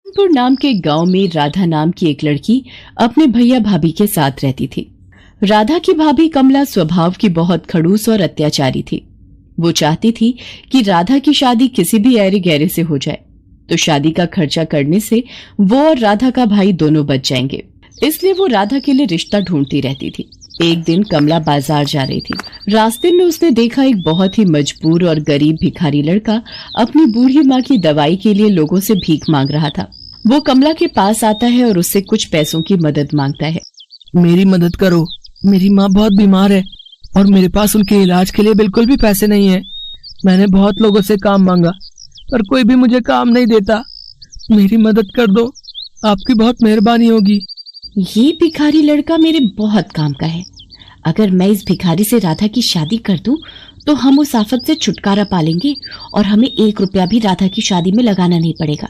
कानपुर नाम के गांव में राधा नाम की एक लड़की अपने भैया भाभी के साथ रहती थी। राधा की भाभी कमला स्वभाव की बहुत खड़ूस और अत्याचारी थी। वो चाहती थी कि राधा की शादी किसी भी ऐरे गहरे से हो जाए, तो शादी का खर्चा करने से वो और राधा का भाई दोनों बच जाएंगे। इसलिए वो राधा के लिए रिश्ता ढूंढती रहती थी। एक दिन कमला बाजार जा रही थी। रास्ते में उसने देखा एक बहुत ही मजबूर और गरीब भिखारी लड़का अपनी बूढ़ी माँ की दवाई के लिए लोगों से भीख मांग रहा था। वो कमला के पास आता है और उससे कुछ पैसों की मदद मांगता है। मेरी मदद करो, मेरी माँ बहुत बीमार है और मेरे पास उनके इलाज के लिए बिल्कुल भी पैसे नहीं है। मैंने बहुत लोगों से काम मांगा पर कोई भी मुझे काम नहीं देता। मेरी मदद कर दो, आपकी बहुत मेहरबानी होगी। ये भिखारी लड़का मेरे बहुत काम का है। अगर मैं इस भिखारी से राधा की शादी कर दूं, तो हम उस आफत से छुटकारा पा लेंगे और हमें 1 रुपया भी राधा की शादी में लगाना नहीं पड़ेगा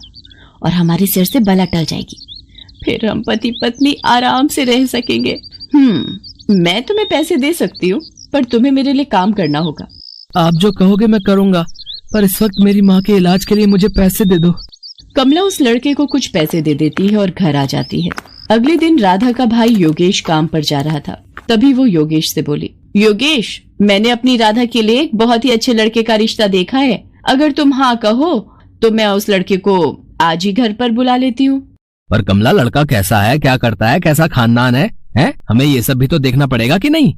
और हमारे सिर से बला टल जाएगी। फिर हम पति पत्नी आराम से रह सकेंगे। मैं तुम्हें पैसे दे सकती हूँ, पर तुम्हें मेरे लिए काम करना होगा। आप जो कहोगे मैं करूँगा, पर इस वक्त मेरी माँ के इलाज के लिए मुझे पैसे दे दो। कमला उस लड़के को कुछ पैसे दे देती है और घर आ जाती है। अगले दिन राधा का भाई योगेश काम पर जा रहा था। तभी वो योगेश से बोली, योगेश, मैंने अपनी राधा के लिए एक बहुत ही अच्छे लड़के का रिश्ता देखा है। अगर तुम हाँ कहो तो मैं उस लड़के को आज ही घर पर बुला लेती हूँ। पर कमला, लड़का कैसा है, क्या करता है, कैसा खानदान है? हमें ये सब भी तो देखना पड़ेगा कि नहीं?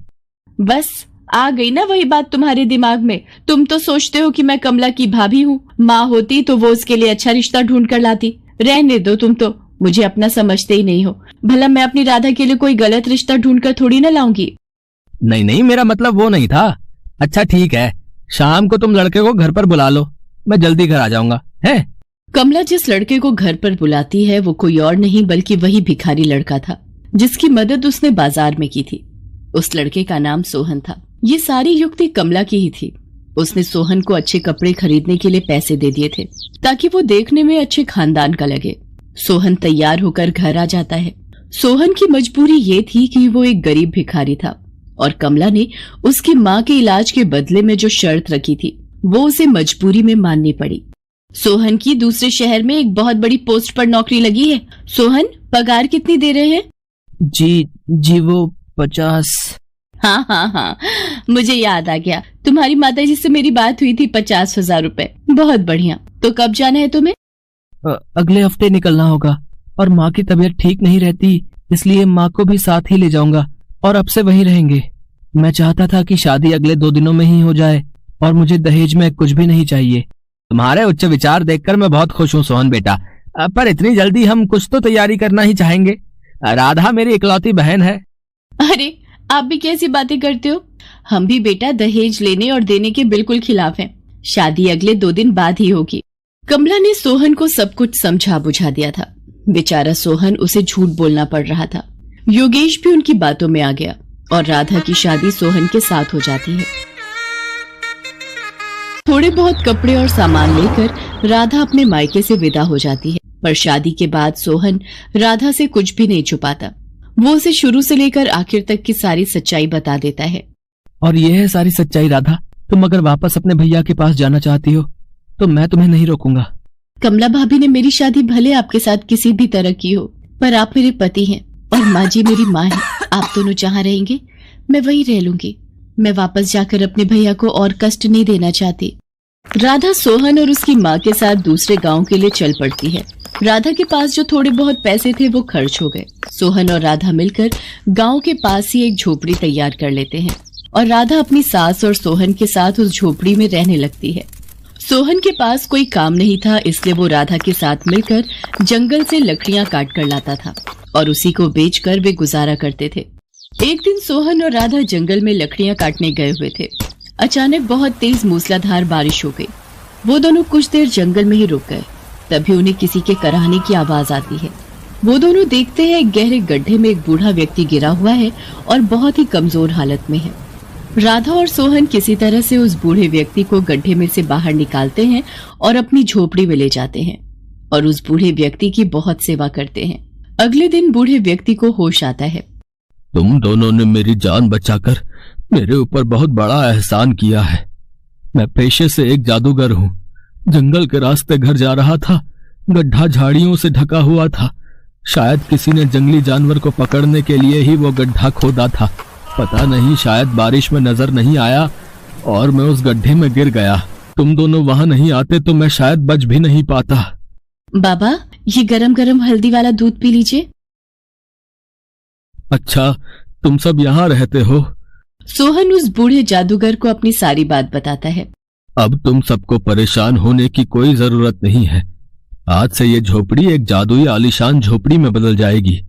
बस आ गई ना वही बात तुम्हारे दिमाग में। तुम तो सोचते हो कि मैं कमला की भाभी हूँ। माँ होती तो वो उसके लिए अच्छा रिश्ता ढूंढ कर लाती। रहने दो, तुम तो मुझे अपना समझते ही नहीं हो। भला मैं अपनी राधा के लिए कोई गलत रिश्ता ढूंढ कर थोड़ी ना लाऊंगी। नहीं नहीं, मेरा मतलब वो नहीं था। अच्छा ठीक है, शाम को तुम लड़के को घर पर बुला लो, मैं जल्दी घर आ जाऊंगा। है कमला जिस लड़के को घर पर बुलाती है वो कोई और नहीं बल्कि वही भिखारी लड़का था जिसकी मदद उसने बाजार में की थी। उस लड़के का नाम सोहन था। ये सारी युक्ति कमला की ही थी। उसने सोहन को अच्छे कपड़े खरीदने के लिए पैसे दे दिए थे ताकि वो देखने में अच्छे खानदान का लगे। सोहन तैयार होकर घर आ जाता है। सोहन की मजबूरी ये थी कि वो एक गरीब भिखारी था और कमला ने उसकी माँ के इलाज के बदले में जो शर्त रखी थी वो उसे मजबूरी में माननी पड़ी। सोहन की दूसरे शहर में एक बहुत बड़ी पोस्ट पर नौकरी लगी है। सोहन, पगार कितनी दे रहे हैं? जी वो 50। हाँ, मुझे याद आ गया। तुम्हारी माताजी से मेरी बात हुई थी। 50,000 रुपए। बहुत बढ़िया। तो कब जाना है तुम्हें? अगले हफ्ते निकलना होगा और माँ की तबीयत ठीक नहीं रहती, इसलिए माँ को भी साथ ही ले जाऊंगा और अब से वहीं रहेंगे। मैं चाहता था कि शादी अगले 2 दिनों में ही हो जाए और मुझे दहेज में कुछ भी नहीं चाहिए। तुम्हारे उच्च विचार देखकर मैं बहुत खुश हूँ सोहन बेटा, पर इतनी जल्दी हम कुछ तो तैयारी करना ही चाहेंगे। राधा मेरी इकलौती बहन है। अरे आप भी कैसी बातें करते हो? हम भी बेटा दहेज लेने और देने के बिल्कुल खिलाफ हैं। शादी अगले 2 दिन बाद ही होगी। कमला ने सोहन को सब कुछ समझा बुझा दिया था। बेचारा सोहन, उसे झूठ बोलना पड़ रहा था। योगेश भी उनकी बातों में आ गया और राधा की शादी सोहन के साथ हो जाती है। थोड़े बहुत कपड़े और सामान लेकर राधा अपने मायके से विदा हो जाती है। पर शादी के बाद सोहन राधा से कुछ भी नहीं छुपाता। वो उसे शुरू से लेकर आखिर तक की सारी सच्चाई बता देता है। और ये है सारी सच्चाई राधा। तुम अगर वापस अपने भैया के पास जाना चाहती हो तो मैं तुम्हें नहीं रोकूंगा। कमला भाभी ने मेरी शादी भले आपके साथ किसी भी तरह की हो, पर आप मेरे पति हैं और माँ जी मेरी माँ है। आप दोनों जहाँ रहेंगे मैं वहीं रह लूंगी। मैं वापस जाकर अपने भैया को और कष्ट नहीं देना चाहती। राधा सोहन और उसकी माँ के साथ दूसरे गांव के लिए चल पड़ती है। राधा के पास जो थोड़े बहुत पैसे थे वो खर्च हो गए। सोहन और राधा मिलकर गांव के पास ही एक झोपड़ी तैयार कर लेते हैं और राधा अपनी सास और सोहन के साथ उस झोपड़ी में रहने लगती है। सोहन के पास कोई काम नहीं था, इसलिए वो राधा के साथ मिलकर जंगल से लकड़ियां काट कर लाता था और उसी को बेचकर वे गुजारा करते थे। एक दिन सोहन और राधा जंगल में लकड़ियां काटने गए हुए थे। अचानक बहुत तेज मूसलाधार बारिश हो गई। वो दोनों कुछ देर जंगल में ही रुक गए। तभी उन्हें किसी के कराहने की आवाज आती है। वो दोनों देखते हैं एक गहरे गड्ढे में एक बूढ़ा व्यक्ति गिरा हुआ है और बहुत ही कमजोर हालत में है। राधा और सोहन किसी तरह से उस बूढ़े व्यक्ति को गड्ढे में से बाहर निकालते हैं और अपनी झोपड़ी में ले जाते हैं और उस बूढ़े व्यक्ति की बहुत सेवा करते हैं। अगले दिन बूढ़े व्यक्ति को होश आता है। तुम दोनों ने मेरी जान बचाकर मेरे ऊपर बहुत बड़ा एहसान किया है। मैं पेशे से एक जादूगर हूँ। जंगल के रास्ते घर जा रहा था गड्ढा झाड़ियों से ढका हुआ था। शायद किसी ने जंगली जानवर को पकड़ने के लिए ही वो गड्ढा खोदा था। पता नहीं, शायद बारिश में नजर नहीं आया और मैं उस गड्ढे में गिर गया। तुम दोनों वहां नहीं आते तो मैं शायद बच भी नहीं पाता। बाबा, ये गरम गरम हल्दी वाला दूध पी लीजिए। अच्छा, तुम सब यहाँ रहते हो? सोहन उस बूढ़े जादूगर को अपनी सारी बात बताता है। अब तुम सबको परेशान होने की कोई जरूरत नहीं है। आज से ये झोपड़ी एक जादुई आलीशान झोपड़ी में बदल जाएगी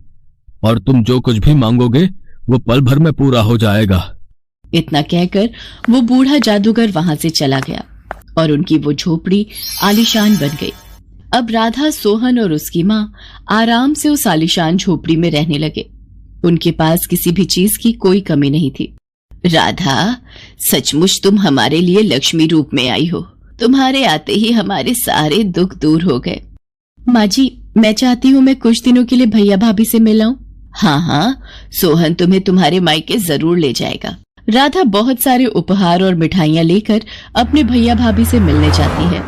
और तुम जो कुछ भी मांगोगे वो पल भर में पूरा हो जाएगा। इतना कहकर वो बूढ़ा जादूगर वहां से चला गया और उनकी वो झोपड़ी आलीशान बन गई। अब राधा, सोहन और उसकी माँ आराम से उस आलीशान झोपड़ी में रहने लगे। उनके पास किसी भी चीज की कोई कमी नहीं थी। राधा, सचमुच तुम हमारे लिए लक्ष्मी रूप में आई हो। तुम्हारे आते ही हमारे सारे दुख दूर हो गए। माँ जी, मैं चाहती हूँ मैं कुछ दिनों के लिए भैया भाभी से मिल आऊं। हाँ हाँ, सोहन तुम्हें तुम्हारे मायके जरूर ले जाएगा। राधा बहुत सारे उपहार और मिठाइयाँ लेकर अपने भैया भाभी से मिलने जाती है।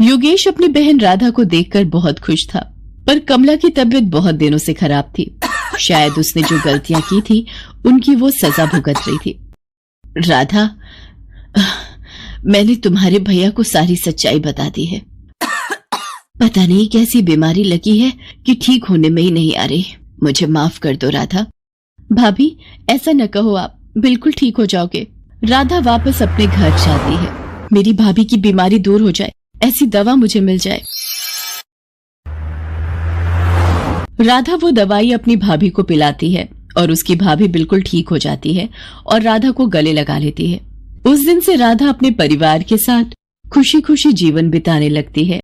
योगेश अपनी बहन राधा को देखकर बहुत खुश था, पर कमला की तबीयत बहुत दिनों से खराब थी। शायद उसने जो गलतियां की थी उनकी वो सजा भुगत रही थी। राधा, मैंने तुम्हारे भैया को सारी सच्चाई बता दी है। पता नहीं कैसी बीमारी लगी है कि ठीक होने में ही नहीं आ रही। मुझे माफ कर दो राधा। भाभी, ऐसा न कहो, आप बिल्कुल ठीक हो जाओगे। राधा वापस अपने घर जाती है। मेरी भाभी की बीमारी दूर हो जाए, ऐसी दवा मुझे मिल जाए। राधा वो दवाई अपनी भाभी को पिलाती है और उसकी भाभी बिल्कुल ठीक हो जाती है और राधा को गले लगा लेती है। उस दिन से राधा अपने परिवार के साथ खुशी खुशी जीवन बिताने लगती है।